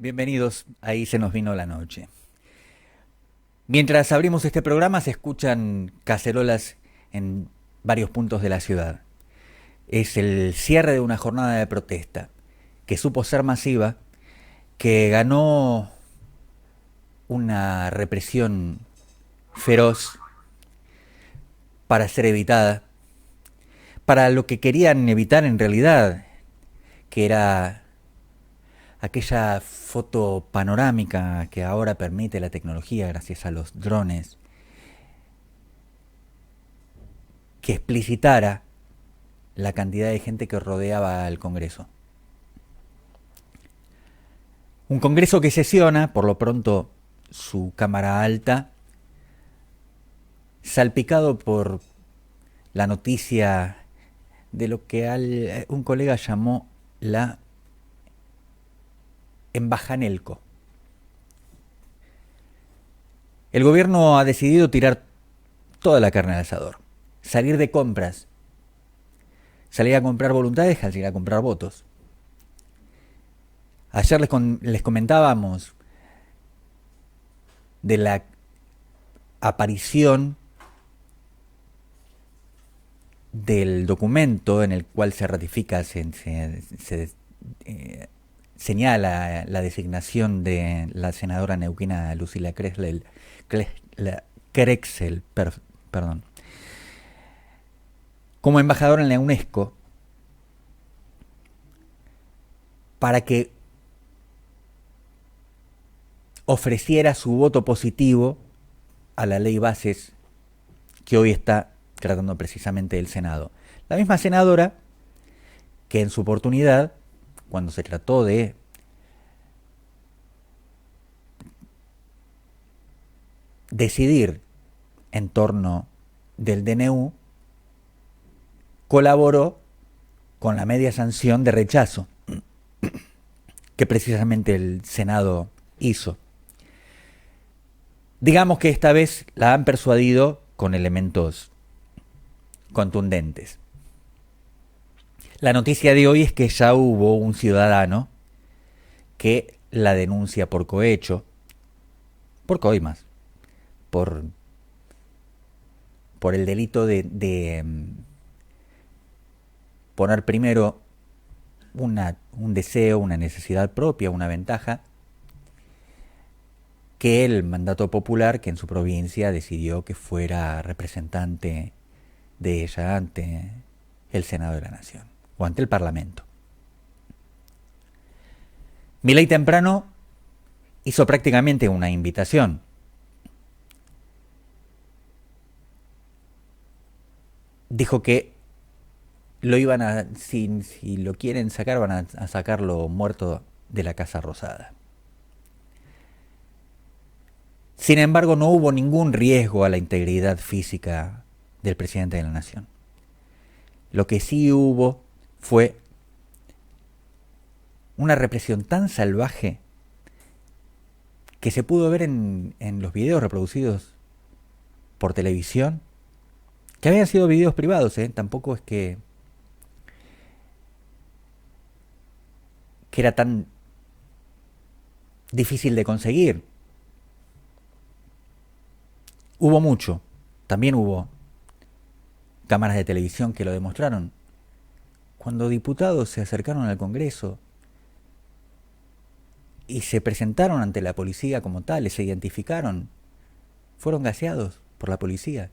Bienvenidos, ahí se nos vino la noche. Mientras abrimos este programa se escuchan cacerolas en varios puntos de la ciudad. Es el cierre de una jornada de protesta que supo ser masiva, que ganó una represión feroz para ser evitada, para lo que querían evitar en realidad, que era aquella foto panorámica que ahora permite la tecnología gracias a los drones, que explicitara la cantidad de gente que rodeaba al Congreso. Un Congreso que sesiona, por lo pronto su Cámara Alta, salpicado por la noticia de lo que un colega llamó la embajanelco. El gobierno ha decidido tirar toda la carne al asador, salir de compras, salir a comprar voluntades, salir a comprar votos. Ayer les comentábamos de la aparición del documento en el cual se ratifica, señala la designación de la senadora neuquina Lucila Crexel, perdón, como embajadora en la UNESCO, para que ofreciera su voto positivo a la ley bases que hoy está tratando precisamente el Senado. La misma senadora que en su oportunidad, cuando se trató de decidir en torno del DNU, colaboró con la media sanción de rechazo que precisamente el Senado hizo. Digamos que esta vez la han persuadido con elementos contundentes. La noticia de hoy es que ya hubo un ciudadano que la denuncia por cohecho, por coimas, por el delito de poner primero un deseo, una necesidad propia, una ventaja, que el mandato popular que en su provincia decidió que fuera representante de ella ante el Senado de la Nación o ante el Parlamento. Milei temprano hizo prácticamente una invitación. Dijo que lo iban a, si lo quieren sacar, van a sacarlo muerto de la Casa Rosada. Sin embargo, no hubo ningún riesgo a la integridad física del presidente de la Nación. Lo que sí hubo fue una represión tan salvaje que se pudo ver en los videos reproducidos por televisión, que habían sido videos privados, tampoco es que era tan difícil de conseguir. Hubo mucho, también hubo cámaras de televisión que lo demostraron. Cuando diputados se acercaron al Congreso y se presentaron ante la policía como tales, se identificaron, fueron gaseados por la policía.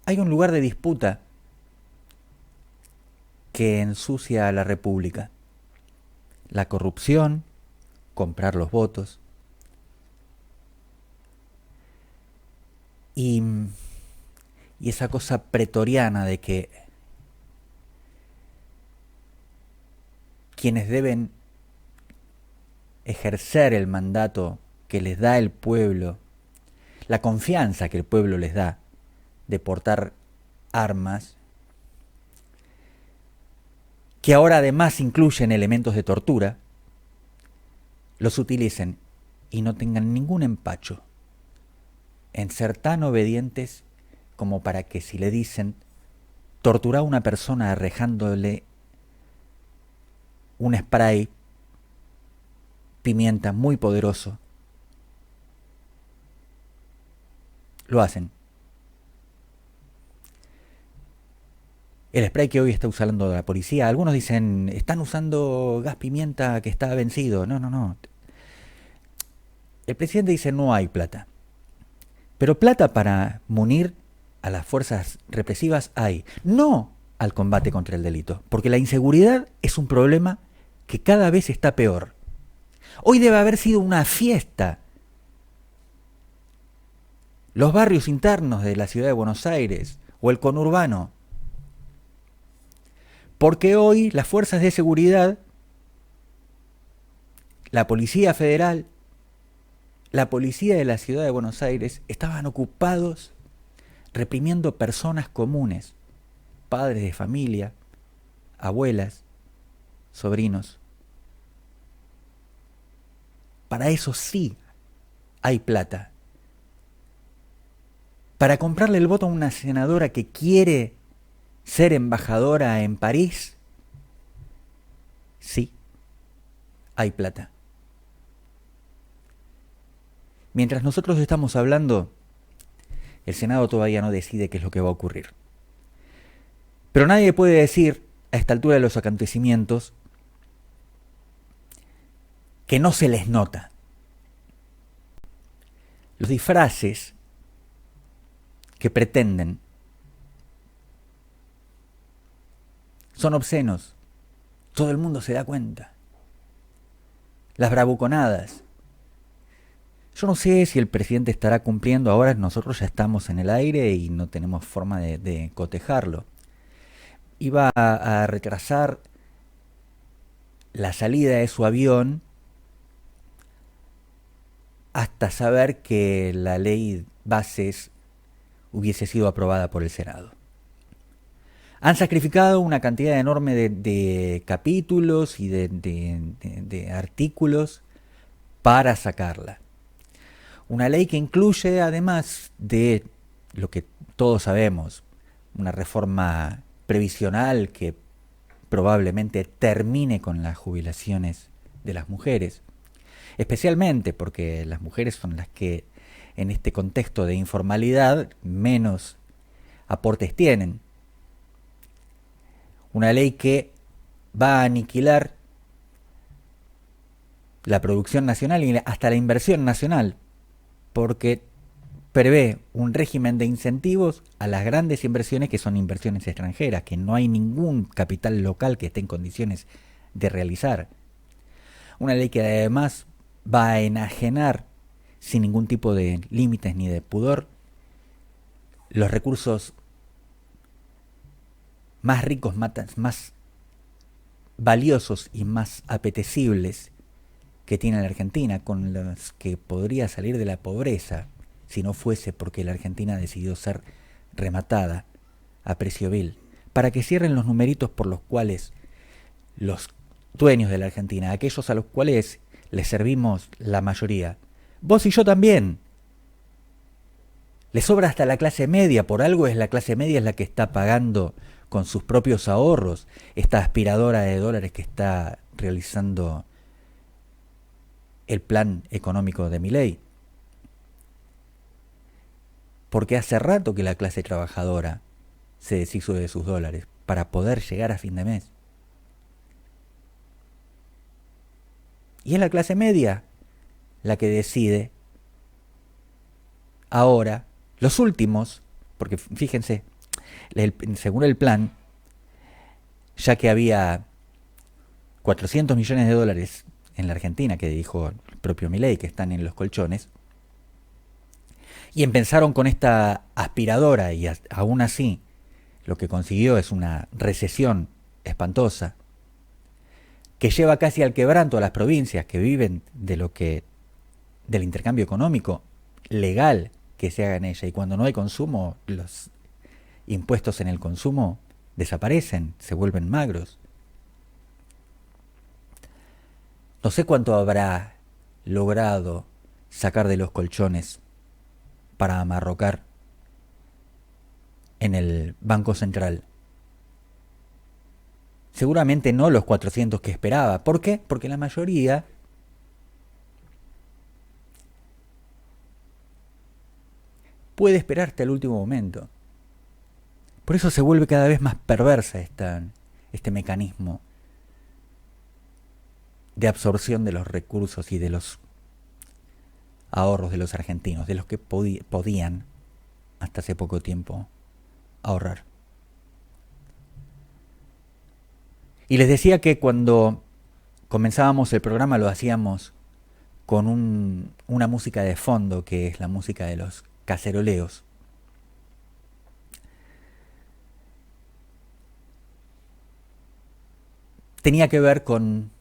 Hay un lugar de disputa que ensucia a la República: la corrupción, comprar los votos. Y esa cosa pretoriana de que quienes deben ejercer el mandato que les da el pueblo, la confianza que el pueblo les da de portar armas, que ahora además incluyen elementos de tortura, los utilicen y no tengan ningún empacho en ser tan obedientes como para que si le dicen torturar a una persona arrojándole un spray pimienta muy poderoso. Lo hacen. El spray que hoy está usando la policía, algunos dicen, están usando gas pimienta que está vencido. No, no, no. El presidente dice, no hay plata. Pero plata para munir a las fuerzas represivas hay. No al combate contra el delito. Porque la inseguridad es un problema que cada vez está peor. Hoy debe haber sido una fiesta. Los barrios internos de la ciudad de Buenos Aires o el conurbano. Porque hoy las fuerzas de seguridad, la Policía Federal, la policía de la ciudad de Buenos Aires estaban ocupados reprimiendo personas comunes, padres de familia, abuelas, sobrinos. Para eso sí hay plata. Para comprarle el voto a una senadora que quiere ser embajadora en París, sí, hay plata. Mientras nosotros estamos hablando, el Senado todavía no decide qué es lo que va a ocurrir. Pero nadie puede decir, a esta altura de los acontecimientos, que no se les nota. Los disfraces que pretenden son obscenos. Todo el mundo se da cuenta. Las bravuconadas. Yo no sé si el presidente estará cumpliendo. Ahora nosotros ya estamos en el aire y no tenemos forma de cotejarlo. Iba a retrasar la salida de su avión hasta saber que la ley bases hubiese sido aprobada por el Senado. Han sacrificado una cantidad enorme de capítulos y de artículos para sacarla. Una ley que incluye, además de lo que todos sabemos, una reforma previsional que probablemente termine con las jubilaciones de las mujeres, especialmente porque las mujeres son las que en este contexto de informalidad menos aportes tienen. Una ley que va a aniquilar la producción nacional y hasta la inversión nacional, porque prevé un régimen de incentivos a las grandes inversiones que son inversiones extranjeras, que no hay ningún capital local que esté en condiciones de realizar. Una ley que además va a enajenar sin ningún tipo de límites ni de pudor los recursos más ricos, más valiosos y más apetecibles que tiene la Argentina, con los que podría salir de la pobreza si no fuese porque la Argentina decidió ser rematada a precio vil, para que cierren los numeritos por los cuales los dueños de la Argentina, aquellos a los cuales les servimos la mayoría, vos y yo también, les sobra hasta la clase media. Por algo es la clase media es la que está pagando con sus propios ahorros esta aspiradora de dólares que está realizando el plan económico de Milei. Porque hace rato que la clase trabajadora se deshizo de sus dólares para poder llegar a fin de mes. Y es la clase media la que decide ahora, los últimos, porque fíjense, según el plan, ya que había 400 millones de dólares en la Argentina, que dijo el propio Milei, que están en los colchones, y empezaron con esta aspiradora y aún así lo que consiguió es una recesión espantosa que lleva casi al quebranto a las provincias que viven del intercambio económico legal que se haga en ella, y cuando no hay consumo, los impuestos en el consumo desaparecen, se vuelven magros. No sé cuánto habrá logrado sacar de los colchones para amarrocar en el Banco Central. Seguramente no los 400 que esperaba. ¿Por qué? Porque la mayoría puede esperarte al último momento. Por eso se vuelve cada vez más perversa este mecanismo de absorción de los recursos y de los ahorros de los argentinos, de los que podían hasta hace poco tiempo ahorrar. Y les decía que cuando comenzábamos el programa lo hacíamos con una música de fondo, que es la música de los caceroleos. Tenía que ver con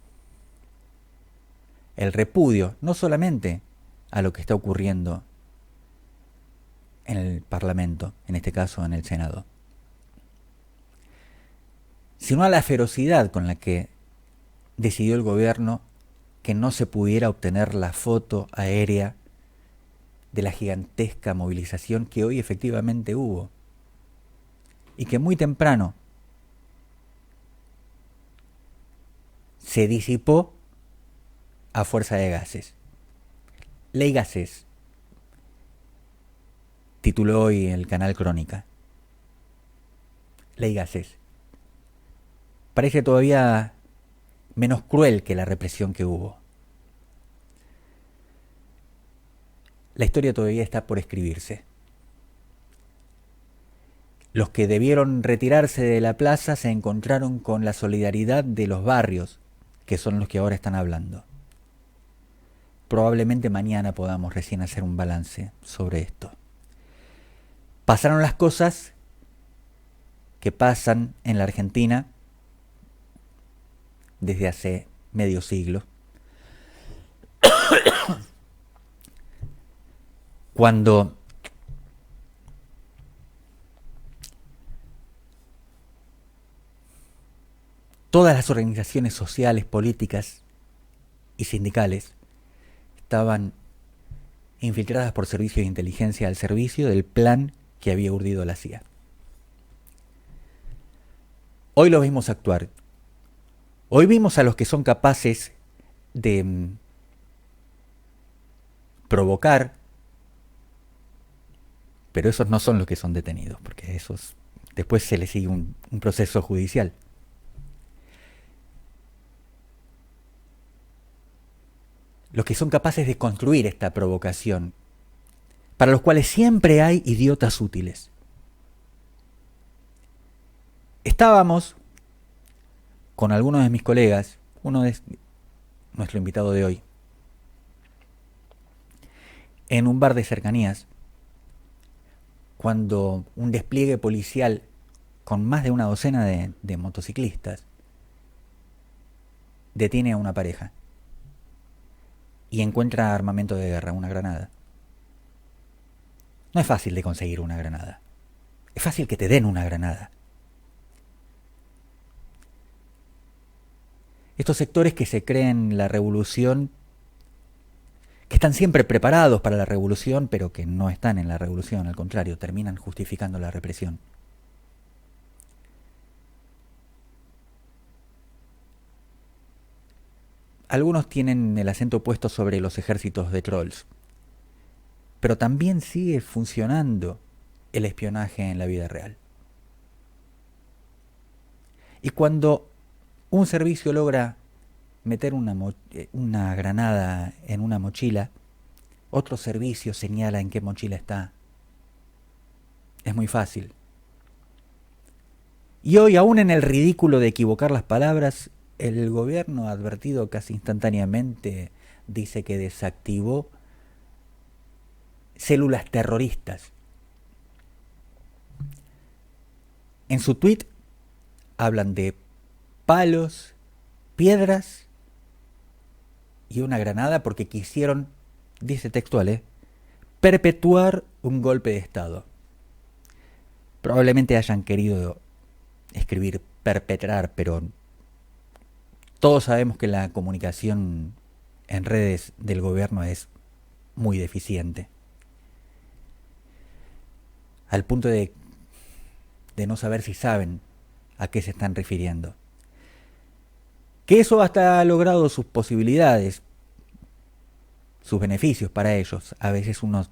el repudio, no solamente a lo que está ocurriendo en el Parlamento, en este caso en el Senado, sino a la ferocidad con la que decidió el gobierno que no se pudiera obtener la foto aérea de la gigantesca movilización que hoy efectivamente hubo y que muy temprano se disipó a fuerza de gases. Ley Gases, tituló hoy el canal Crónica. Ley Gases. Parece todavía menos cruel que la represión que hubo. La historia todavía está por escribirse. Los que debieron retirarse de la plaza se encontraron con la solidaridad de los barrios, que son los que ahora están hablando. Probablemente mañana podamos recién hacer un balance sobre esto. Pasaron las cosas que pasan en la Argentina desde hace medio siglo. Cuando todas las organizaciones sociales, políticas y sindicales estaban infiltradas por servicios de inteligencia al servicio del plan que había urdido la CIA. Hoy lo vimos actuar. Hoy vimos a los que son capaces de provocar, pero esos no son los que son detenidos, porque esos después se les sigue un proceso judicial. Los que son capaces de construir esta provocación, para los cuales siempre hay idiotas útiles. Estábamos con algunos de mis colegas, uno es nuestro invitado de hoy, en un bar de cercanías, cuando un despliegue policial con más de una docena de motociclistas detiene a una pareja y encuentra armamento de guerra, una granada. No es fácil de conseguir una granada. Es fácil que te den una granada. Estos sectores que se creen la revolución, que están siempre preparados para la revolución, pero que no están en la revolución, al contrario, terminan justificando la represión. Algunos tienen el acento puesto sobre los ejércitos de trolls, pero también sigue funcionando el espionaje en la vida real. Y cuando un servicio logra meter una granada en una mochila, otro servicio señala en qué mochila está. Es muy fácil. Y hoy, aún en el ridículo de equivocar las palabras, el gobierno, advertido casi instantáneamente, dice que desactivó células terroristas. En su tweet hablan de palos, piedras y una granada porque quisieron, dice textual, perpetuar un golpe de Estado. Probablemente hayan querido escribir perpetrar, pero todos sabemos que la comunicación en redes del gobierno es muy deficiente. Al punto de no saber si saben a qué se están refiriendo. Que eso hasta ha logrado sus posibilidades, sus beneficios para ellos. A veces uno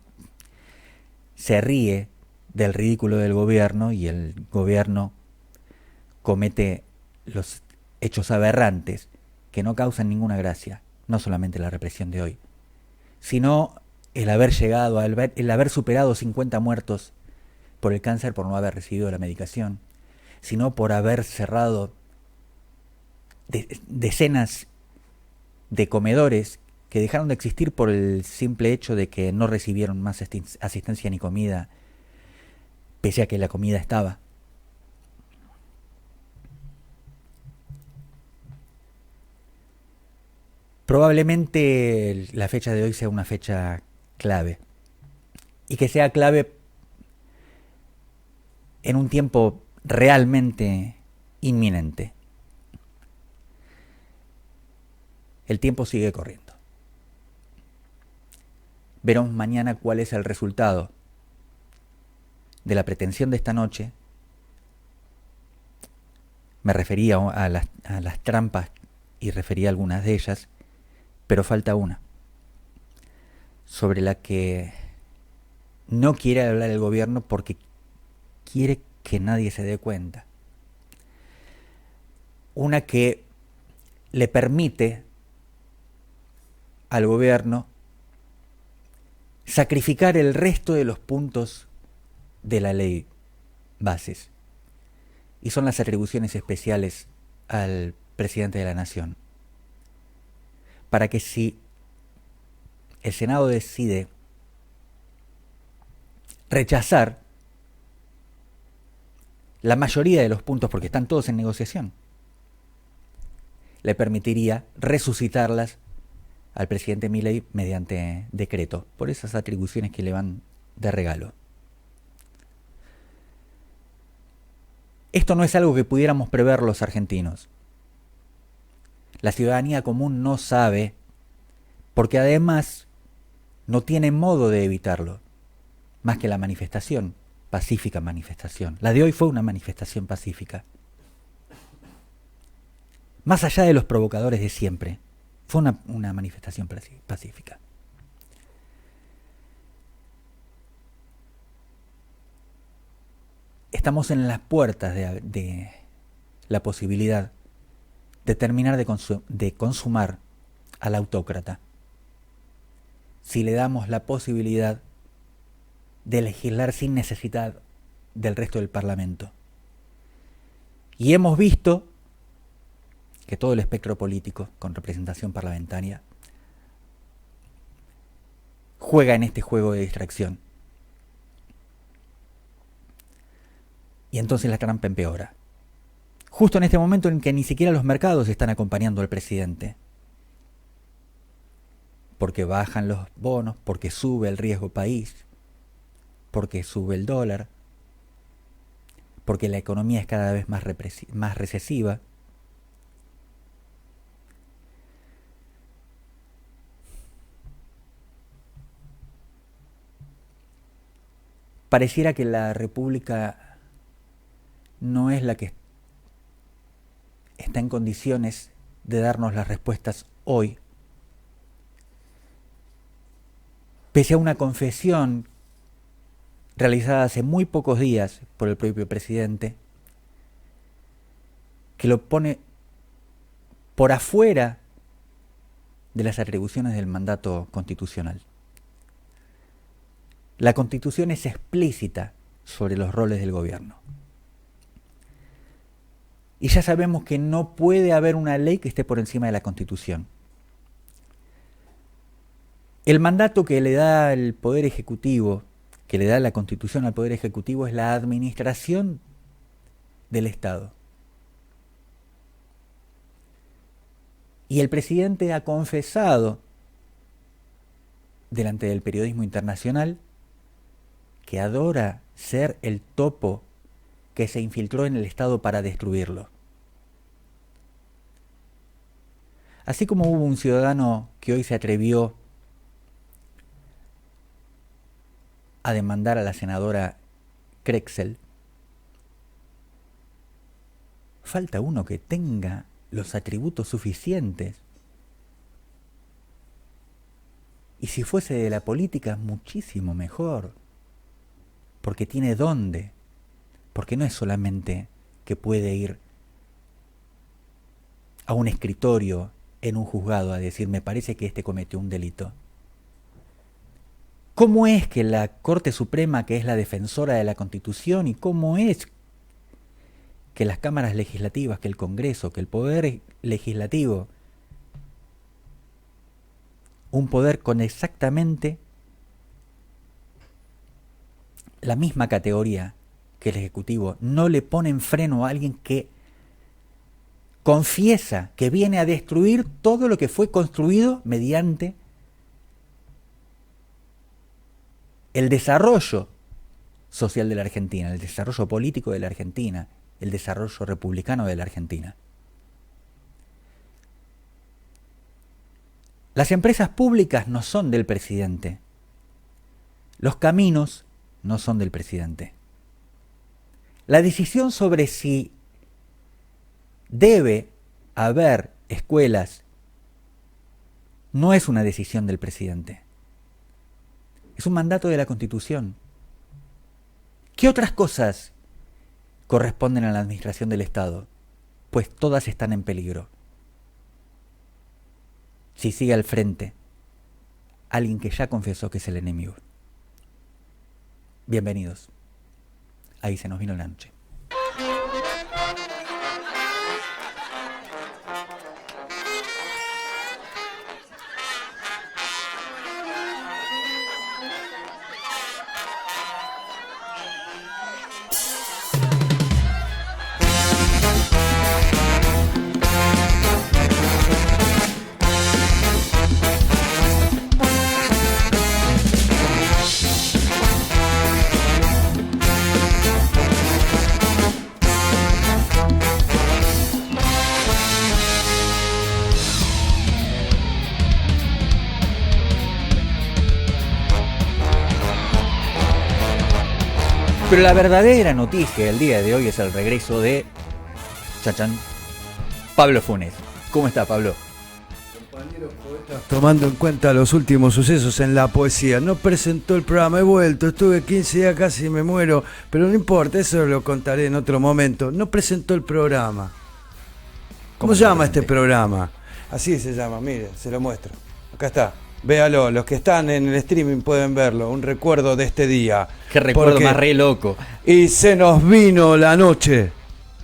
se ríe del ridículo del gobierno y el gobierno comete los hechos aberrantes que no causan ninguna gracia, no solamente la represión de hoy, sino el haber llegado, el haber superado 50 muertos por el cáncer por no haber recibido la medicación, sino por haber cerrado decenas de comedores que dejaron de existir por el simple hecho de que no recibieron más asistencia ni comida, pese a que la comida estaba. Probablemente la fecha de hoy sea una fecha clave, y que sea clave en un tiempo realmente inminente. El tiempo sigue corriendo. Veremos mañana cuál es el resultado de la pretensión de esta noche. Me refería a las trampas y refería a algunas de ellas, pero falta una, sobre la que no quiere hablar el gobierno porque quiere que nadie se dé cuenta. Una que le permite al gobierno sacrificar el resto de los puntos de la ley bases, y son las atribuciones especiales al presidente de la nación, para que si el Senado decide rechazar la mayoría de los puntos, porque están todos en negociación, le permitiría resucitarlas al presidente Milei mediante decreto, por esas atribuciones que le van de regalo. Esto no es algo que pudiéramos prever los argentinos. La ciudadanía común no sabe, porque además no tiene modo de evitarlo, más que la manifestación, pacífica manifestación. La de hoy fue una manifestación pacífica. Más allá de los provocadores de siempre, fue una manifestación pacífica. Estamos en las puertas de la posibilidad de terminar de consumar al autócrata, si le damos la posibilidad de legislar sin necesidad del resto del Parlamento. Y hemos visto que todo el espectro político con representación parlamentaria juega en este juego de distracción. Y entonces la trampa empeora. Justo en este momento en que ni siquiera los mercados están acompañando al presidente. Porque bajan los bonos, porque sube el riesgo país, porque sube el dólar, porque la economía es cada vez más recesiva. Pareciera que la República no es la que está en condiciones de darnos las respuestas hoy, pese a una confesión realizada hace muy pocos días por el propio presidente, que lo pone por afuera de las atribuciones del mandato constitucional. La Constitución es explícita sobre los roles del gobierno. Y ya sabemos que no puede haber una ley que esté por encima de la Constitución. El mandato que le da el Poder Ejecutivo, que le da la Constitución al Poder Ejecutivo, es la administración del Estado. Y el presidente ha confesado delante del periodismo internacional que adora ser el topo que se infiltró en el Estado para destruirlo. Así como hubo un ciudadano que hoy se atrevió a demandar a la senadora Crexel, falta uno que tenga los atributos suficientes. Y si fuese de la política, muchísimo mejor. Porque tiene dónde. Porque no es solamente que puede ir a un escritorio en un juzgado a decir, me parece que este cometió un delito. ¿Cómo es que la Corte Suprema, que es la defensora de la Constitución, y cómo es que las cámaras legislativas, que el Congreso, que el Poder Legislativo, un poder con exactamente la misma categoría que el Ejecutivo, no le ponen freno a alguien que confiesa que viene a destruir todo lo que fue construido mediante el desarrollo social de la Argentina, el desarrollo político de la Argentina, el desarrollo republicano de la Argentina? Las empresas públicas no son del presidente. Los caminos no son del presidente. La decisión sobre si debe haber escuelas no es una decisión del presidente. Es un mandato de la Constitución. ¿Qué otras cosas corresponden a la administración del Estado? Pues todas están en peligro. Si sigue al frente alguien que ya confesó que es el enemigo. Bienvenidos. Ahí se nos vino la noche. Pero la verdadera noticia del día de hoy es el regreso de Chachán, Pablo Funes. ¿Cómo está, Pablo? Compañeros poetas, tomando en cuenta los últimos sucesos en la poesía, no presentó el programa, he vuelto, estuve 15 días casi me muero, pero no importa, eso lo contaré en otro momento. No presentó el programa. ¿Cómo se llama este programa? Así se llama, mire, se lo muestro. Acá está. Véalo, los que están en el streaming pueden verlo, un recuerdo de este día. Qué recuerdo más re loco. Y se nos vino la noche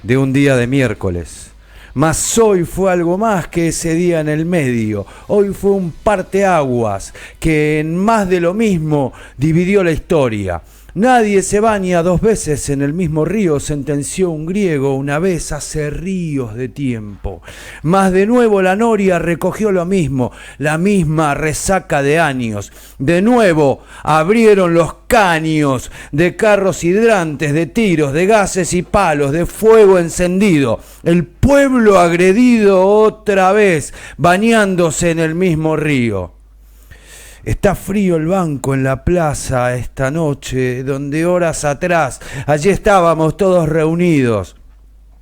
de un día de miércoles. Mas hoy fue algo más que ese día en el medio. Hoy fue un parteaguas que en más de lo mismo dividió la historia. Nadie se baña dos veces en el mismo río, sentenció un griego una vez hace ríos de tiempo. Mas de nuevo la noria recogió lo mismo, la misma resaca de años. De nuevo abrieron los caños de carros hidrantes, de tiros, de gases y palos, de fuego encendido. El pueblo agredido otra vez, bañándose en el mismo río. Está frío el banco en la plaza esta noche, donde horas atrás, allí estábamos todos reunidos.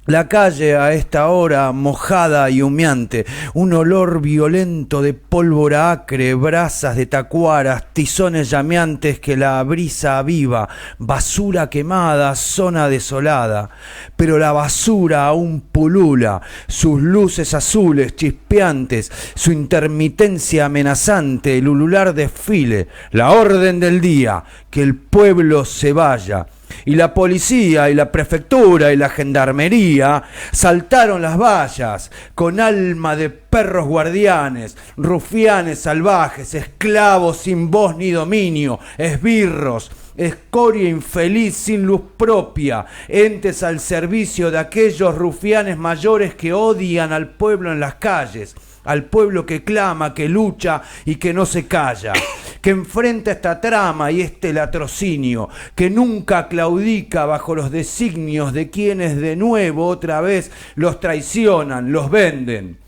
La calle a esta hora mojada y humeante, un olor violento de pólvora acre, brasas de tacuaras, tizones llameantes que la brisa aviva, basura quemada, zona desolada. Pero la basura aún pulula, sus luces azules chispeantes, su intermitencia amenazante, el ulular desfile, la orden del día, que el pueblo se vaya. Y la policía y la prefectura y la gendarmería saltaron las vallas con alma de perros guardianes, rufianes salvajes, esclavos sin voz ni dominio, esbirros, escoria infeliz sin luz propia, entes al servicio de aquellos rufianes mayores que odian al pueblo en las calles, al pueblo que clama, que lucha y que no se calla, que enfrenta esta trama y este latrocinio, que nunca claudica bajo los designios de quienes de nuevo otra vez los traicionan, los venden.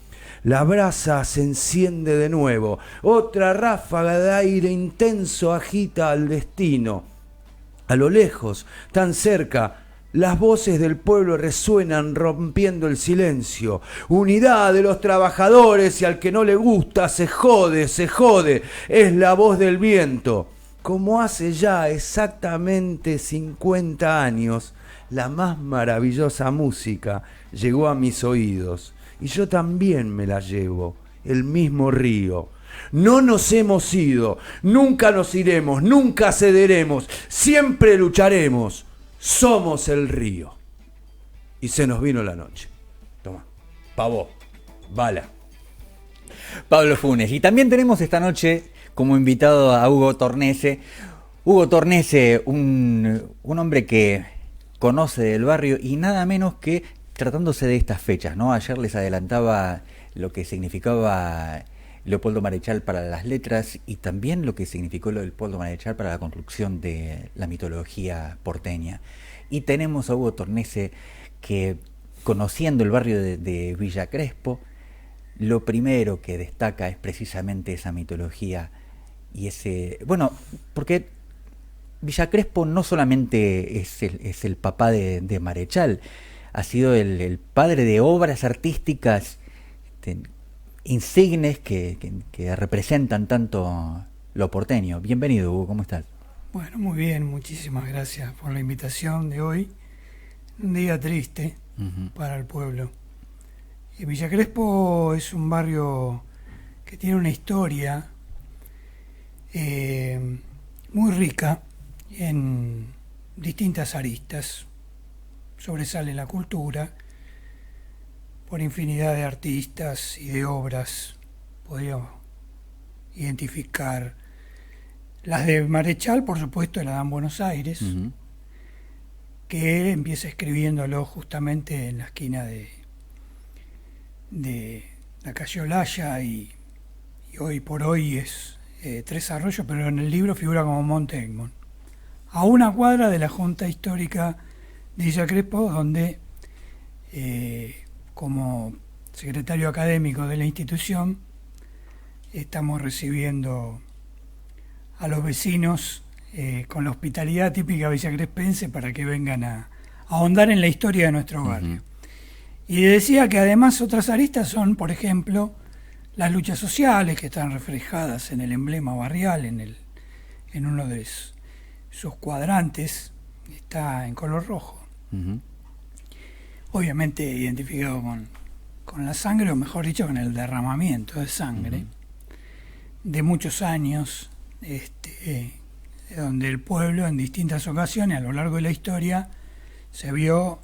La brasa se enciende de nuevo, otra ráfaga de aire intenso agita al destino. A lo lejos, tan cerca, Las voces del pueblo resuenan rompiendo el silencio. Unidad de los trabajadores y al que no le gusta se jode, se jode. Es la voz del viento. Como hace ya exactamente 50 años, la más maravillosa música llegó a mis oídos. Y yo también me la llevo, el mismo río. No nos hemos ido, nunca nos iremos, nunca cederemos, siempre lucharemos. Somos el río. Y se nos vino la noche. Toma, pavó, bala. Pablo Funes. Y también tenemos esta noche como invitado a Hugo Tornese. Hugo Tornese, un hombre que conoce del barrio y nada menos que tratándose de estas fechas, ¿no? Ayer les adelantaba lo que significaba Leopoldo Marechal para las letras y también lo que significó Leopoldo Marechal para la construcción de la mitología porteña. Y tenemos a Hugo Tornese que, conociendo el barrio de Villa Crespo, lo primero que destaca es precisamente esa mitología y ese... Bueno, porque Villa Crespo no solamente es el papá de Marechal, ha sido el padre de obras artísticas insignes que representan tanto lo porteño. Bienvenido, Hugo, ¿cómo estás? Bueno, muy bien, muchísimas gracias por la invitación de hoy. Un día triste para el pueblo. Y Villa Crespo es un barrio que tiene una historia muy rica en distintas aristas. Sobresale la cultura por infinidad de artistas y de obras. Podríamos identificar las de Marechal, por supuesto, la dan Buenos Aires, que empieza escribiéndolo justamente en la esquina de la calle Olaya y hoy por hoy es Tres Arroyos, pero en el libro figura como Monte Egmont. A una cuadra de la Junta Histórica de Villa Crespo, donde como secretario académico de la institución estamos recibiendo a los vecinos con la hospitalidad típica villacrespense para que vengan a ahondar en la historia de nuestro barrio. Y decía que además otras aristas son, por ejemplo, las luchas sociales que están reflejadas en el emblema barrial, en uno de sus cuadrantes, está en color rojo. Obviamente identificado con la sangre, o mejor dicho, con el derramamiento de sangre de muchos años, donde el pueblo en distintas ocasiones a lo largo de la historia se vio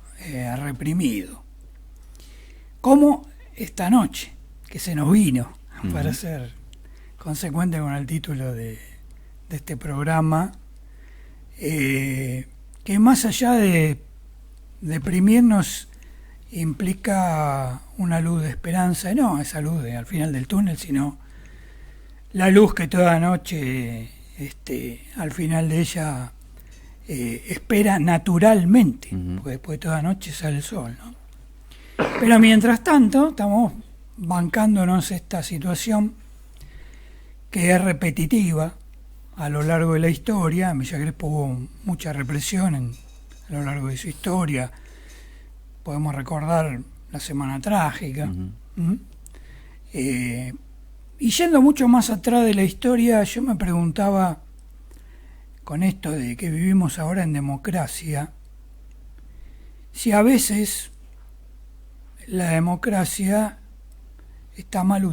reprimido. Como esta noche, que se nos vino, para ser consecuente con el título de este programa, que más allá de deprimirnos implica una luz de esperanza, no esa luz al final del túnel, sino la luz que toda noche al final de ella espera naturalmente, porque después de toda noche sale el sol, ¿no? Pero mientras tanto estamos bancándonos esta situación que es repetitiva a lo largo de la historia. En Villa Crespo hubo mucha represión a lo largo de su historia. Podemos recordar la Semana Trágica. Y yendo mucho más atrás de la historia, yo me preguntaba, con esto de que vivimos ahora en democracia, si a veces la democracia está mal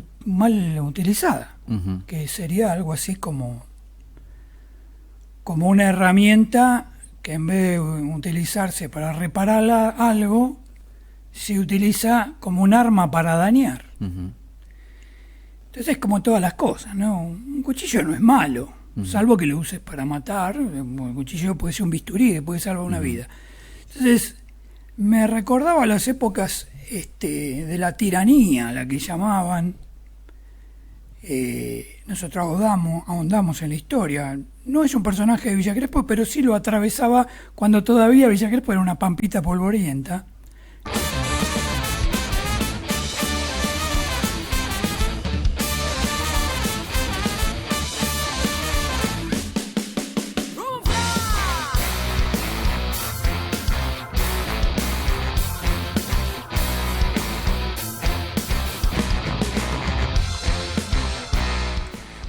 utilizada, que sería algo así como una herramienta que en vez de utilizarse para reparar algo, se utiliza como un arma para dañar. Entonces es como todas las cosas, ¿no? Un cuchillo no es malo, salvo que lo uses para matar. El cuchillo puede ser un bisturí que puede salvar una vida. Entonces me recordaba las épocas de la tiranía, la que llamaban. Nosotros ahondamos en la historia. No es un personaje de Villa Crespo, pero sí lo atravesaba cuando todavía Villa Crespo era una pampita polvorienta.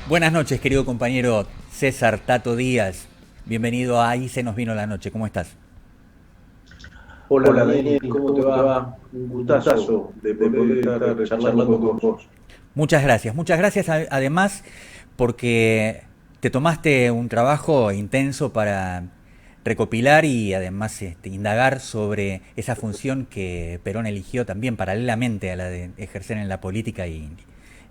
Buenas noches, querido compañero César Tato Díaz. Bienvenido a Ahí se nos vino la noche. ¿Cómo estás? Hola Daniel, ¿cómo te va? Un gustazo de poder estar charlando con vos. Muchas gracias además porque te tomaste un trabajo intenso para recopilar y además indagar sobre esa función que Perón eligió también paralelamente a la de ejercer en la política y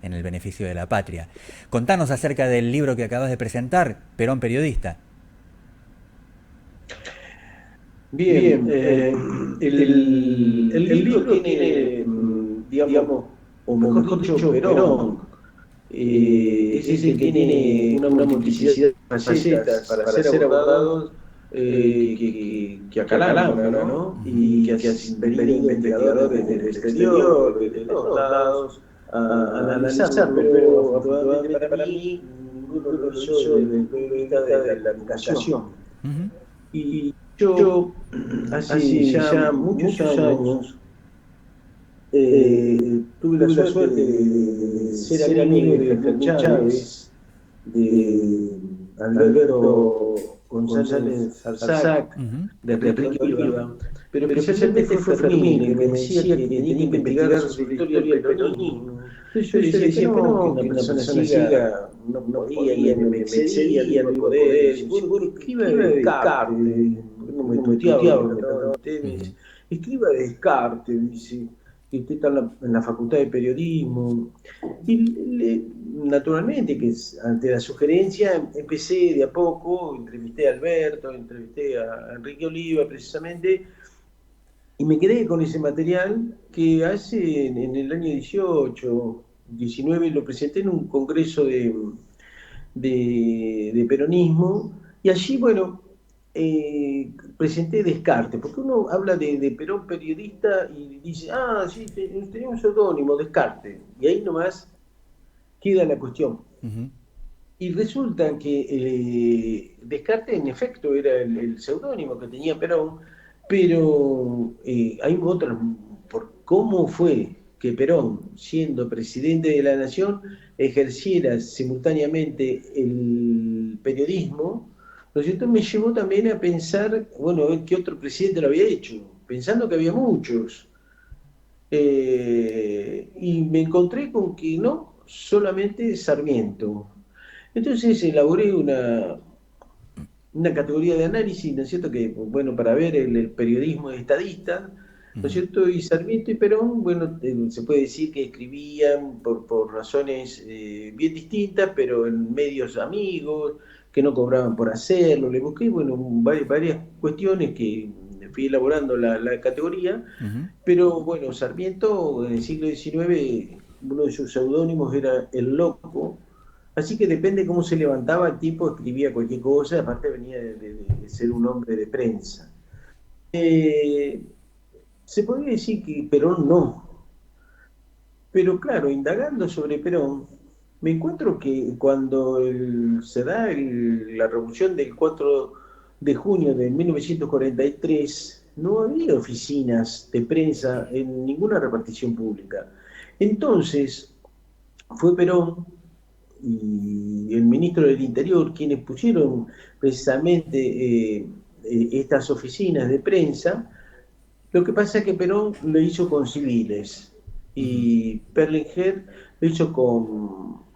en el beneficio de la patria. Contanos acerca del libro que acabas de presentar, Perón Periodista. Bien, el libro tiene, digamos, o mejor dicho, Perón, es el que tiene una multiplicidad de facetas para ser abordados que acalambra, ¿no? Y que han venido investigadores desde el exterior, desde todos lados, a analizarlo, pero afortunadamente para mí, ninguno lo hizo desde el punto de vista de la educación. Uh-huh. Y yo, hace ya muchos años, tuve la suerte de ser amigo de Fermín Chávez, de Alberto González Alzac, de Enrique Oliva, pero especialmente fue Fermín el que me decía que tenía que investigar sobre la historia del peronismo. Entonces yo le decía, pero que una persona siga no podía, me excedía en el poder. Bueno, escriba de Descartes, no me tuteaba, escriba de Descartes, dice, que usted está en la Facultad de Periodismo. Y naturalmente, que ante la sugerencia, empecé de a poco, entrevisté a Alberto, entrevisté a Enrique Oliva precisamente, y me quedé con ese material que hace en el año 18, 19, lo presenté en un congreso de peronismo, y allí, bueno, presenté Descartes, porque uno habla de Perón periodista y dice, sí, tenía un seudónimo, Descartes, y ahí nomás queda la cuestión. Uh-huh. Y resulta que Descartes en efecto era el seudónimo que tenía Perón, pero hay otras, por cómo fue que Perón, siendo presidente de la Nación, ejerciera simultáneamente el periodismo, ¿no es cierto? Me llevó también a pensar, bueno, ¿qué otro presidente lo había hecho? Pensando que había muchos. Y me encontré con que no, solamente Sarmiento. Entonces elaboré una categoría de análisis, ¿no es cierto? Que, bueno, para ver el periodismo estadista, ¿no es cierto? Y Sarmiento y Perón, bueno, se puede decir que escribían por razones bien distintas, pero en medios amigos, que no cobraban por hacerlo. Le busqué, bueno, varias cuestiones que fui elaborando la categoría, Uh-huh. pero bueno, Sarmiento en el siglo XIX, uno de sus seudónimos era El Loco. Así que depende cómo se levantaba, el tipo escribía cualquier cosa, aparte venía de ser un hombre de prensa. Se podría decir que Perón no, pero claro, indagando sobre Perón, me encuentro que cuando se da la revolución del 4 de junio de 1943, no había oficinas de prensa en ninguna repartición pública. Entonces, fue Perón y el ministro del Interior quienes pusieron precisamente estas oficinas de prensa. Lo que pasa es que Perón lo hizo con civiles y Perlinger lo hizo con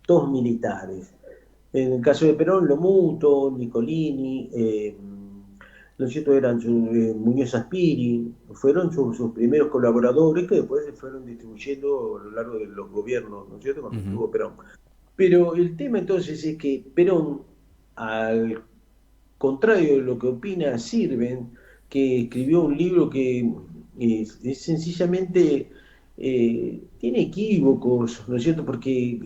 dos militares. En el caso de Perón, Lomuto, Nicolini, ¿no es cierto? Eran Muñoz Aspiri, fueron sus primeros colaboradores que después se fueron distribuyendo a lo largo de los gobiernos, ¿no es cierto? Cuando estuvo Perón. Pero el tema entonces es que Perón, al contrario de lo que opina Sirven, que escribió un libro que es sencillamente tiene equívocos, ¿no es cierto? Porque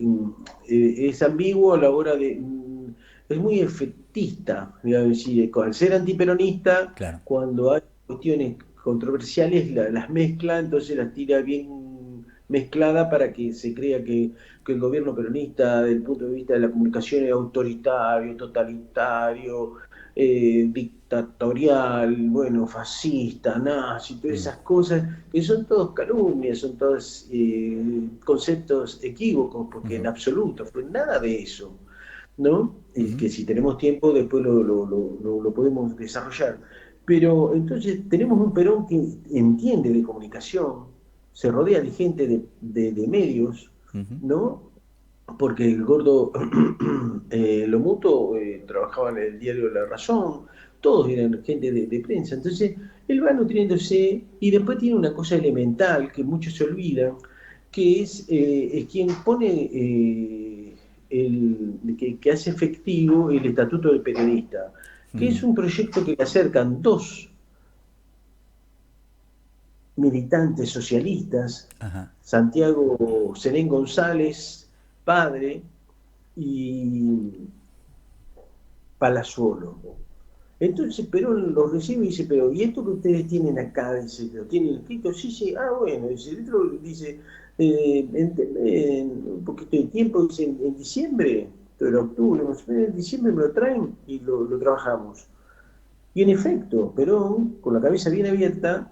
es ambiguo a la hora es muy efectista, digamos, decir, al ser antiperonista, Claro. cuando hay cuestiones controversiales las mezcla, entonces las tira bien mezclada para que se crea que el gobierno peronista, desde el punto de vista de la comunicación, es autoritario, totalitario, dictatorial, bueno, fascista, nazi, todas esas cosas, que son todos calumnias, son todos conceptos equívocos, porque en absoluto fue nada de eso, ¿no? Es que si tenemos tiempo después lo podemos desarrollar. Pero entonces tenemos un Perón que entiende de comunicación, se rodea de gente de medios, ¿no? Porque el gordo Lomuto trabajaba en el diario La Razón, todos eran gente de prensa. Entonces, él va nutriéndose y después tiene una cosa elemental que muchos se olvidan, que es quien pone, que hace efectivo el Estatuto del Periodista, que es un proyecto que le acercan dos militantes socialistas, Santiago Serén González, padre, y Palazuolo. Entonces Perón los recibe y dice, pero ¿y esto que ustedes tienen acá? Dice, ¿lo tienen escrito? Sí, sí, bueno, dice, dentro dice, en un poquito de tiempo, dice, en diciembre, en octubre, en diciembre me lo traen y lo trabajamos. Y en efecto, Perón, con la cabeza bien abierta,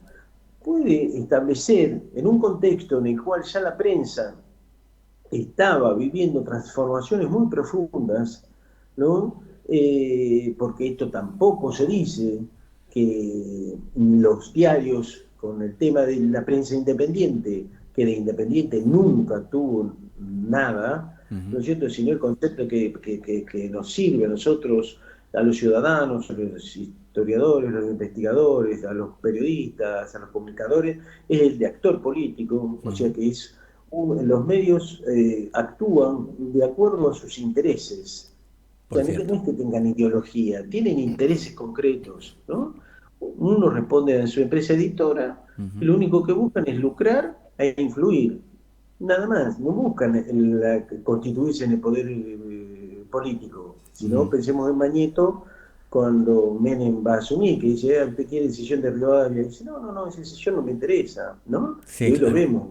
puede establecer en un contexto en el cual ya la prensa estaba viviendo transformaciones muy profundas, ¿no? Porque esto tampoco se dice, que los diarios, con el tema de la prensa independiente, que de independiente nunca tuvo nada, ¿no es cierto? Sino el concepto que nos sirve a nosotros, a los ciudadanos, a los historiadores, a los investigadores, a los periodistas, a los comunicadores, es el de actor político, o sea que es los medios actúan de acuerdo a sus intereses. O sea, no es que tengan ideología, tienen intereses concretos, ¿no? Uno responde a su empresa editora, y lo único que buscan es lucrar e influir. Nada más, no buscan constituirse en el poder político. Si no, pensemos en Mañeto, cuando Menem va a asumir, que dice, usted quiere decisión de Rivadavia, y dice, no, esa decisión no me interesa, ¿no? Sí, y hoy claro. lo vemos.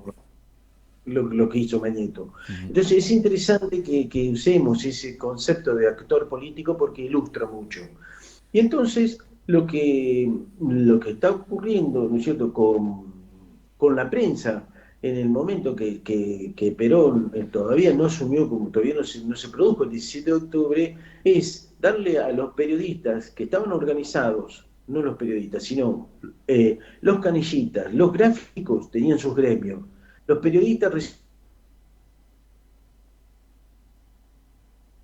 Lo que hizo Mañeto. Entonces es interesante que usemos ese concepto de actor político porque ilustra mucho. Y entonces lo que está ocurriendo, ¿no es cierto?, con la prensa en el momento que Perón todavía no asumió, como todavía no se produjo el 17 de octubre, es darle a los periodistas que estaban organizados, no los periodistas, sino los canillitas, los gráficos tenían sus gremios, los periodistas,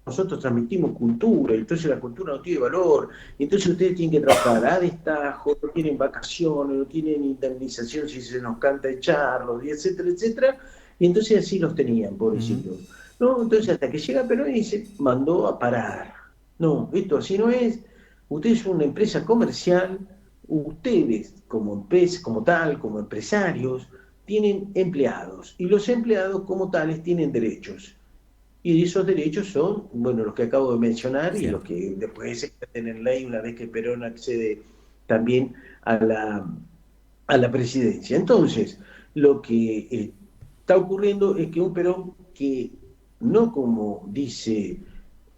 nosotros transmitimos cultura, entonces la cultura no tiene valor, entonces ustedes tienen que trabajar a destajo, no tienen vacaciones, no tienen indemnización si se nos canta echarlos, y etcétera, etcétera, y entonces así los tenían, pobrecitos. ¿No? Entonces hasta que llega Perón y se mandó a parar. No, esto así no es, ustedes son una empresa comercial, ustedes como empresa, como tal, como empresarios, tienen empleados, y los empleados como tales tienen derechos. Y esos derechos son, bueno, los que acabo de mencionar y los que después se quedan en ley una vez que Perón accede también a la presidencia. Entonces, lo que está ocurriendo es que un Perón que no, como dice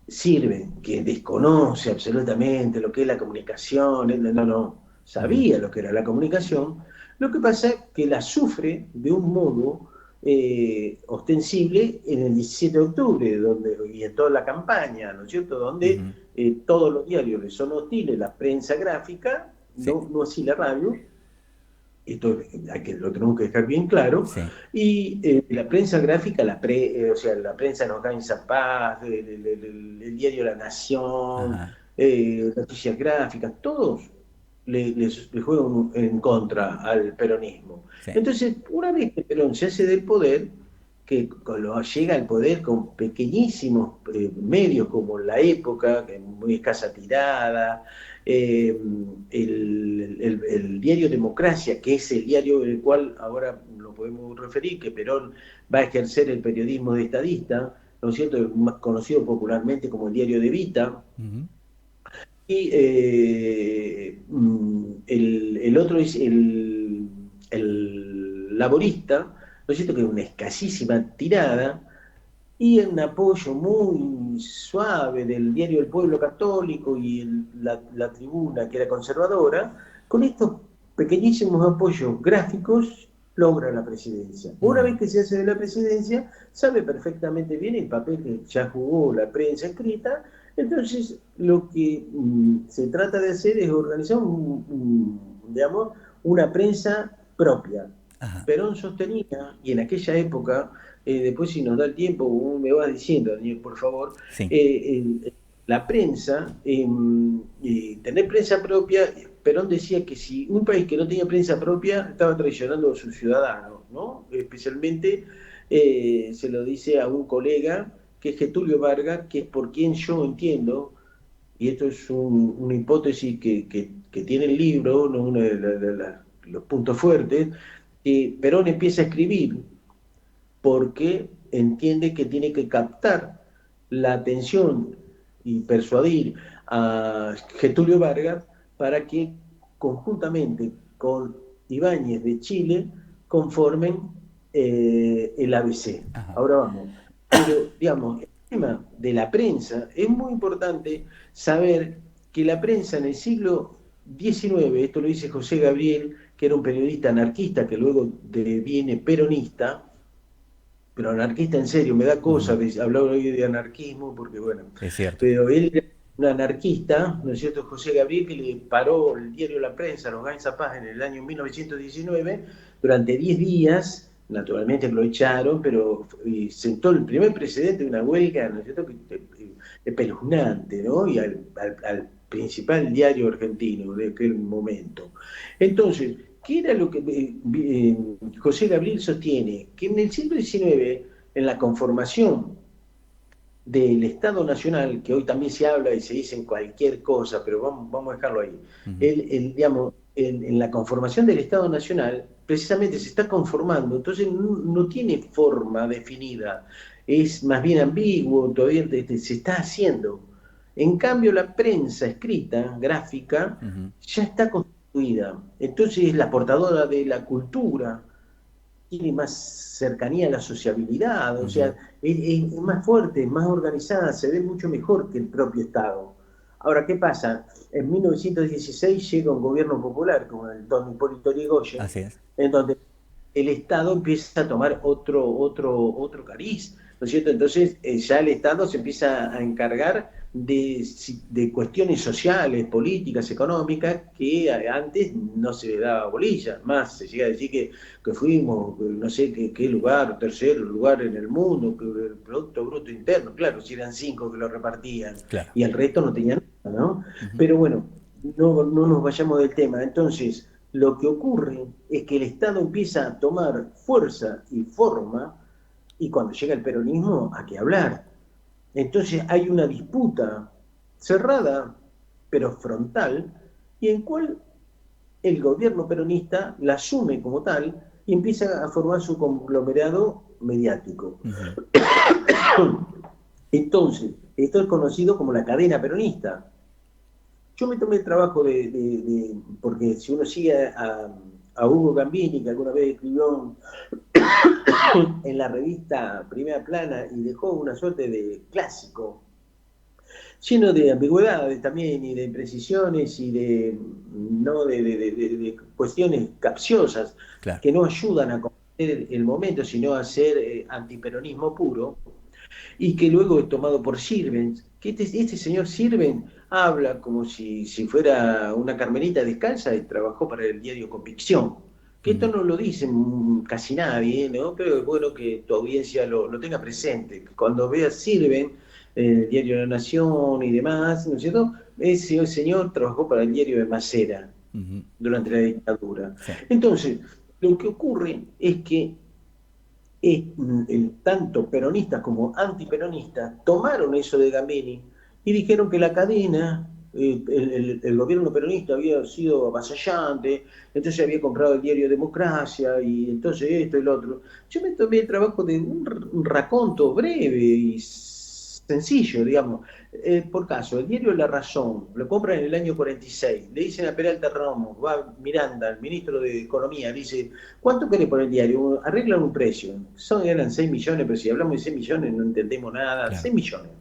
Sirven, que desconoce absolutamente lo que es la comunicación, no, sabía lo que era la comunicación, lo que pasa es que la sufre de un modo ostensible en el 17 de octubre y en toda la campaña, ¿no es cierto?, donde todos los diarios le son hostiles, la prensa gráfica, no así la radio, esto lo tenemos que dejar bien claro, y la prensa gráfica, o sea, la prensa nos organiza Paz, el diario La Nación, noticias gráficas, todos les juegan en contra al peronismo. Entonces, una vez que Perón se hace del poder, que llega al poder con pequeñísimos medios como La Época, que es muy escasa tirada, el diario Democracia, que es el diario en el cual ahora lo podemos referir, que Perón va a ejercer el periodismo de estadista, ¿no es cierto?, conocido popularmente como el diario de Evita. Y el otro es el Laborista, ¿no es cierto?, que es una escasísima tirada, y un apoyo muy suave del diario El Pueblo Católico y la Tribuna, que era conservadora, con estos pequeñísimos apoyos gráficos logra la presidencia. Una vez que se hace de la presidencia, sabe perfectamente bien el papel que ya jugó la prensa escrita. Entonces, lo que se trata de hacer es organizar digamos, una prensa propia. Ajá. Perón sostenía, y en aquella época, después si nos da el tiempo, me vas diciendo, Daniel, por favor, Sí. la prensa, tener prensa propia, Perón decía que si un país que no tenía prensa propia estaba traicionando a sus ciudadanos, ¿no? Especialmente se lo dice a un colega, que es Getulio Vargas, que es por quien yo entiendo, y esto es una hipótesis que tiene el libro, ¿no? Uno de los puntos fuertes, que Perón empieza a escribir porque entiende que tiene que captar la atención y persuadir a Getulio Vargas para que conjuntamente con Ibáñez de Chile conformen el ABC. Ajá. Ahora vamos. Pero, digamos, el tema de la prensa es muy importante saber que la prensa en el siglo XIX, esto lo dice José Gabriel, que era un periodista anarquista que luego deviene peronista, pero anarquista en serio, me da cosa hablar hoy de anarquismo, porque bueno, Es cierto. pero él era un anarquista, ¿no es cierto? José Gabriel, que le paró el diario La Prensa, los Gains Paz, en el año 1919, durante 10 días, naturalmente lo echaron, pero sentó el primer precedente de una huelga, ¿no es cierto?, espeluznante, ¿no? Y al principal diario argentino de aquel momento. Entonces, ¿qué era lo que José Gabriel sostiene? Que en el siglo XIX, en la conformación del Estado Nacional, que hoy también se habla y se dice en cualquier cosa, pero vamos a dejarlo ahí, digamos, en la conformación del Estado Nacional, precisamente se está conformando, entonces no tiene forma definida, es más bien ambiguo, todavía se está haciendo. En cambio, la prensa escrita, gráfica, ya está constituida. Entonces es la portadora de la cultura, tiene más cercanía a la sociabilidad, o sea, es más fuerte, es más organizada, se ve mucho mejor que el propio Estado. Ahora, ¿qué pasa? En 1916 llega un gobierno popular, como el don Hipólito Yrigoyen, Así es. en donde el Estado empieza a tomar otro cariz, ¿no es cierto? Entonces ya el Estado se empieza a encargar de cuestiones sociales, políticas, económicas, que antes no se le daba bolilla. Más se llega a decir que fuimos, no sé qué lugar, tercer lugar en el mundo, que el Producto Bruto Interno, claro, si eran 5 que lo repartían, Claro. y el resto no tenía nada, ¿no? Pero bueno, no nos vayamos del tema. Entonces, lo que ocurre es que el Estado empieza a tomar fuerza y forma, y cuando llega el peronismo, ¿a qué hablar? Entonces hay una disputa cerrada, pero frontal, y en cual el gobierno peronista la asume como tal y empieza a formar su conglomerado mediático. Entonces, esto es conocido como la cadena peronista. Yo me tomé el trabajo porque si uno sigue a Hugo Gambini, que alguna vez escribió en la revista Primera Plana y dejó una suerte de clásico, lleno de ambigüedades también y de imprecisiones y de cuestiones capciosas, Claro. que no ayudan a comprender el momento, sino a hacer antiperonismo puro, y que luego es tomado por Sirven, que este señor Sirven habla como si fuera una carmelita descalza y trabajó para el diario Convicción, que esto no lo dice casi nadie, ¿no? Pero es bueno que tu audiencia lo tenga presente. Cuando veas Sirven, el diario de la Nación y demás, ¿no es cierto? Ese señor trabajó para el diario de Macera durante la dictadura. Sí. Entonces, lo que ocurre es que tanto peronistas como antiperonistas tomaron eso de Gambini y dijeron que la cadena, el gobierno peronista había sido avasallante, entonces había comprado el diario Democracia y entonces esto y lo otro. Yo me tomé el trabajo de un raconto breve y sencillo, digamos. Por caso, el diario La Razón lo compran en el año 46, le dicen a Peralta Ramos, va Miranda, el ministro de Economía, le dice, ¿cuánto querés por el diario? Arreglan un precio. Eran 6 millones, pero si hablamos de 6 millones no entendemos nada. Claro. 6 millones.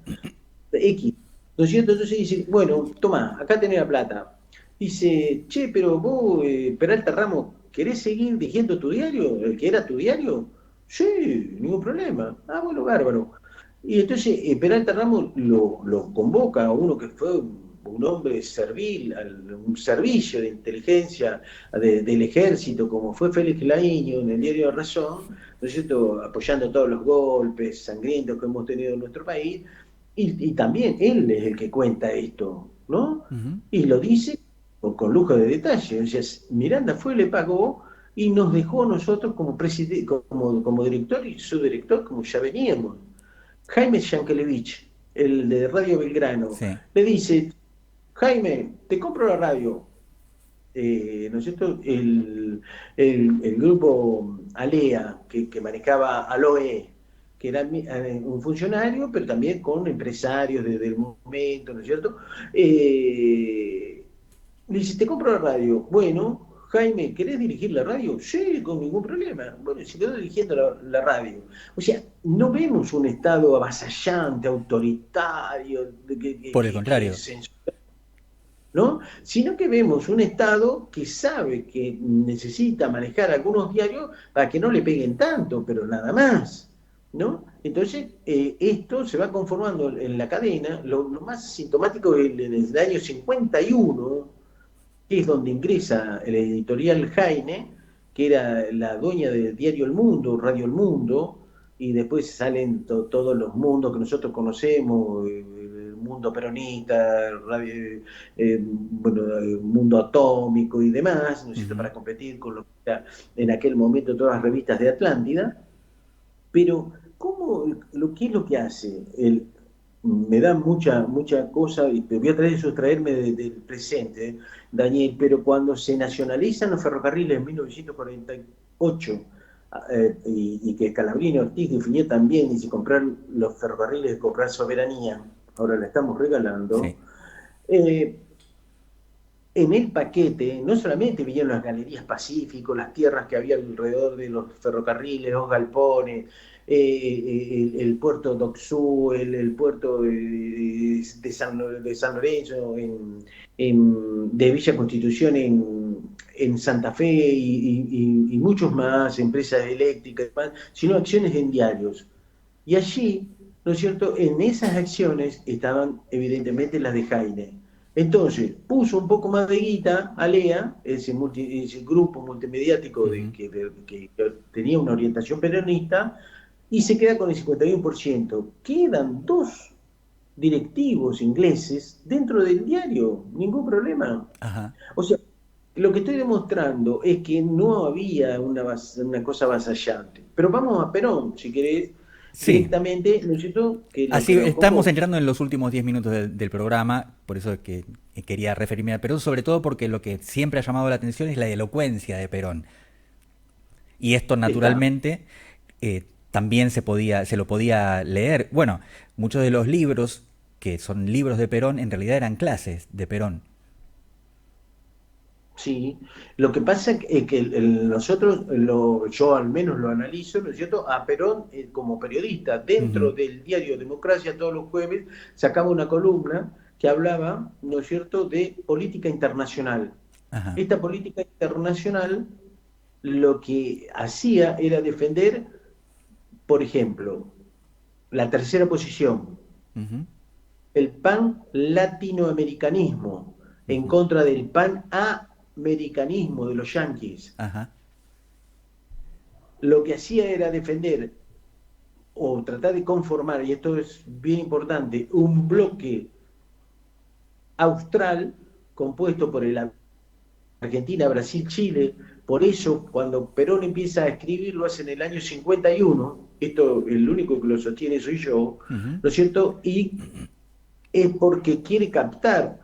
X. ¿No es cierto? Entonces dice, bueno, tomá, acá tenés la plata. Dice, che, pero vos, Peralta Ramos, ¿querés seguir dirigiendo tu diario? ¿El que era tu diario? Sí, ningún problema. Ah, bueno, bárbaro. Y entonces Peralta Ramos lo convoca a uno que fue un hombre servil, un servicio de inteligencia del ejército, como fue Félix Laíño en el diario Razón, ¿no es cierto?, apoyando todos los golpes sangrientos que hemos tenido en nuestro país, y también él es el que cuenta esto, ¿no? Ujú. Y lo dice con lujo de detalle. O sea, Miranda fue, le pagó y nos dejó a nosotros como presidente, como director y subdirector, como ya veníamos. Jaime Yankelevich, el de Radio Belgrano, Sí. le dice, Jaime, te compro la radio. ¿No es cierto? El grupo Alea, que manejaba Aloe, que era un funcionario, pero también con empresarios del momento, ¿no es cierto? Le dice, te compro la radio. Bueno, Jaime, ¿querés dirigir la radio? Sí, con ningún problema. Bueno, se quedó dirigiendo la radio. O sea, no vemos un Estado avasallante, autoritario, Por el contrario. ¿no? Sino que vemos un Estado que sabe que necesita manejar algunos diarios para que no le peguen tanto, pero nada más, ¿no? Entonces, esto se va conformando en la cadena. Lo más sintomático es en el año 51, que es donde ingresa el editorial Jaime, que era la dueña del diario El Mundo, Radio El Mundo, y después salen todos los mundos que nosotros conocemos, el mundo peronista, radio, bueno, el mundo atómico y demás, ¿no es cierto?, para competir con lo que era en aquel momento todas las revistas de Atlántida. Pero, ¿qué es lo que hace? Me da mucha cosa, y te voy a traer eso, traerme del presente, Daniel, pero cuando se nacionalizan los ferrocarriles en 1948, y que Scalabrini Ortiz definió también, y si comprar los ferrocarriles es comprar soberanía, ahora la estamos regalando, Sí. En el paquete no solamente vinieron las galerías Pacífico, las tierras que había alrededor de los ferrocarriles, los galpones, el puerto de Oxú, el puerto de San Lorenzo, de Villa Constitución en Santa Fe y muchos más, empresas eléctricas, sino acciones en diarios. Y allí, ¿no es cierto?, en esas acciones estaban evidentemente las de Jaime. Entonces, puso un poco más de guita a Lea, ese grupo multimediático que tenía una orientación peronista, y se queda con el 51%. Quedan 2 directivos ingleses dentro del diario, ningún problema. Ajá. O sea, lo que estoy demostrando es que no había una cosa avasallante. Pero vamos a Perón, si querés, Sí. directamente, ¿no es cierto? Así estamos entrando en los últimos 10 minutos del programa, por eso es que quería referirme a Perón, sobre todo porque lo que siempre ha llamado la atención es la elocuencia de Perón. Y esto naturalmente también se lo podía leer. Bueno, muchos de los libros que son libros de Perón en realidad eran clases de Perón. Sí, lo que pasa es que nosotros, yo al menos lo analizo, ¿no es cierto?, a Perón como periodista, dentro del diario Democracia, todos los jueves sacaba una columna que hablaba, ¿no es cierto?, de política internacional. Ajá. Esta política internacional lo que hacía era defender, por ejemplo, la tercera posición, el pan-latinoamericanismo, en contra del pan-americanismo de los yanquis. Ajá. Lo que hacía era defender o tratar de conformar, y esto es bien importante, un bloque austral compuesto por el Argentina, Brasil, Chile. Por eso, cuando Perón empieza a escribir, lo hace en el año 51, esto el único que lo sostiene soy yo, ¿no es cierto? Y es porque quiere captar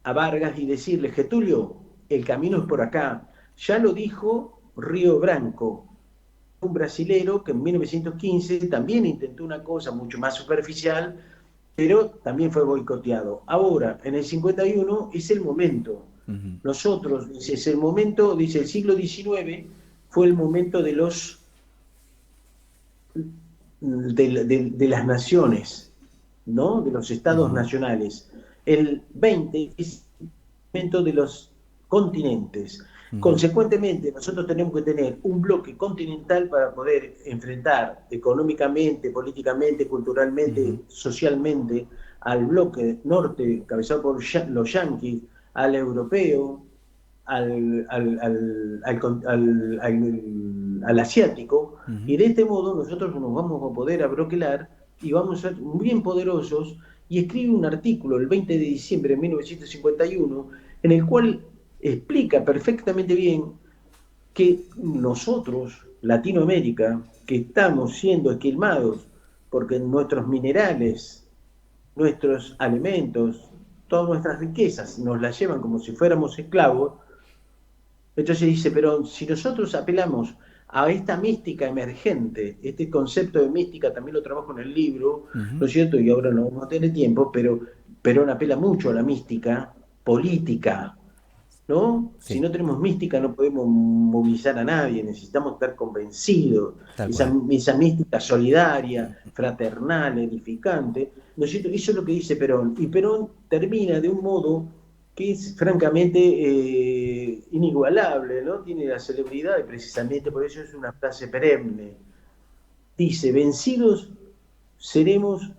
a Vargas y decirle, Getulio, el camino es por acá. Ya lo dijo Río Branco, un brasilero que en 1915 también intentó una cosa mucho más superficial, pero también fue boicoteado. Ahora, en el 51 es el momento. Nosotros, es el momento, dice el siglo XIX, fue el momento de los de las naciones, ¿no? De los estados nacionales. El 20 es el momento de los continentes. Consecuentemente, nosotros tenemos que tener un bloque continental para poder enfrentar económicamente, políticamente, culturalmente, socialmente al bloque norte, encabezado por los yanquis, al europeo, al asiático, y de este modo nosotros nos vamos a poder abroquelar y vamos a ser bien poderosos. Y escribe un artículo el 20 de diciembre de 1951 en el cual explica perfectamente bien que nosotros, Latinoamérica, que estamos siendo esquilmados porque nuestros minerales, nuestros alimentos, todas nuestras riquezas nos las llevan como si fuéramos esclavos. Entonces dice, pero si nosotros apelamos a esta mística emergente, este concepto de mística también lo trabajo en el libro, ¿no es cierto? Y ahora no vamos a tener tiempo, pero Perón apela mucho a la mística política, ¿no? Sí. Si no tenemos mística no podemos movilizar a nadie, necesitamos estar convencidos. Esa mística solidaria, fraternal, edificante, ¿no es cierto? Eso es lo que dice Perón. Y Perón termina de un modo que es francamente inigualable, ¿no? Tiene la celebridad y precisamente por eso es una frase perenne. Dice, vencidos seremos...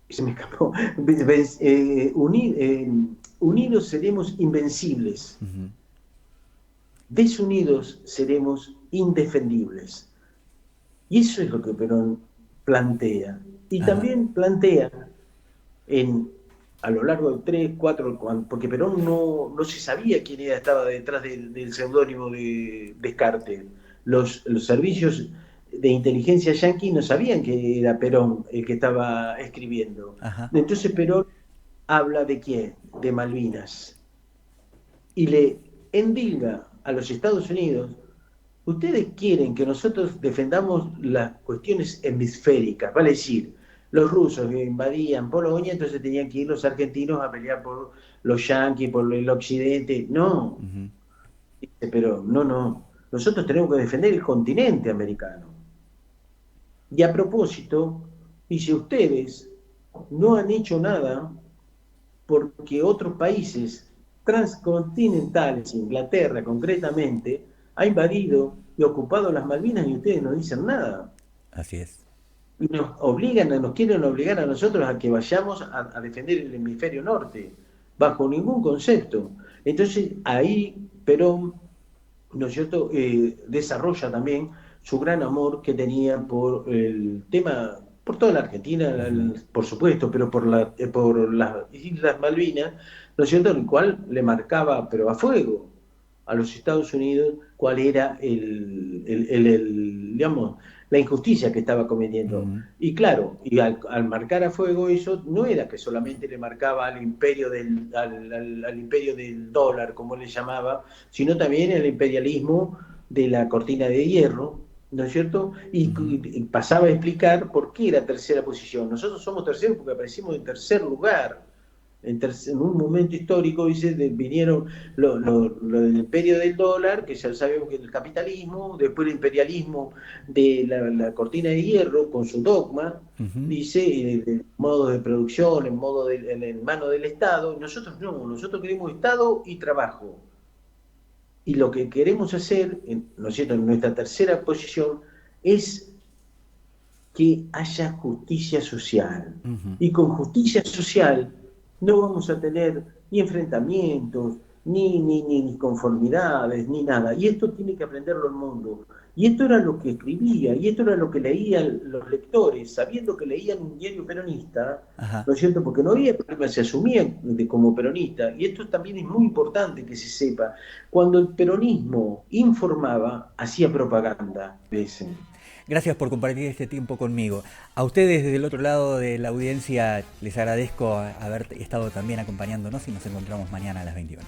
Se me escapó. Unidos seremos invencibles. Desunidos seremos indefendibles. Y eso es lo que Perón plantea. Y también plantea a lo largo de 3, 4, porque Perón no se sabía quién estaba detrás del seudónimo de Descartes. Los servicios de inteligencia yanqui no sabían que era Perón el que estaba escribiendo. Entonces Perón habla de quién, de Malvinas, y le endilga a los Estados Unidos: ustedes quieren que nosotros defendamos las cuestiones hemisféricas, vale decir, los rusos que invadían Polonia, entonces tenían que ir los argentinos a pelear por los yanquis, por el occidente. No, dice, pero no, nosotros tenemos que defender el continente americano. Y a propósito, dice, ustedes no han hecho nada porque otros países transcontinentales, Inglaterra concretamente, ha invadido y ocupado las Malvinas y ustedes no dicen nada. Así es. Y nos quieren obligar a nosotros a que vayamos a defender el hemisferio norte, bajo ningún concepto. Entonces ahí Perón, ¿no es cierto?, desarrolla también su gran amor que tenía por el tema, por toda la Argentina, por supuesto, pero por las Islas Malvinas, ¿no es cierto?, el cual le marcaba, pero a fuego, a los Estados Unidos, cuál era digamos, la injusticia que estaba cometiendo. Y claro, y al marcar a fuego eso, no era que solamente le marcaba al imperio al imperio del dólar, como le llamaba, sino también el imperialismo de la cortina de hierro, ¿no es cierto? Y pasaba a explicar por qué era tercera posición. Nosotros somos terceros porque aparecimos en tercer lugar. En un momento histórico, dice, vinieron lo del imperio del dólar, que ya sabemos que es el capitalismo, después el imperialismo de la cortina de hierro con su dogma, dice, de modo de producción, en mano del Estado. Nosotros no, nosotros queremos Estado y trabajo. Y lo que queremos hacer, ¿no es cierto?, en nuestra tercera posición, es que haya justicia social. Y con justicia social no vamos a tener ni enfrentamientos, ni conformidades, ni nada. Y esto tiene que aprenderlo el mundo. Y esto era lo que escribía, y esto era lo que leían los lectores, sabiendo que leían un diario peronista, ¿no es cierto? Porque no había problema, se asumían como peronista. Y esto también es muy importante que se sepa. Cuando el peronismo informaba, hacía propaganda. Gracias por compartir este tiempo conmigo. A ustedes desde el otro lado de la audiencia les agradezco haber estado también acompañándonos y nos encontramos mañana a las 21.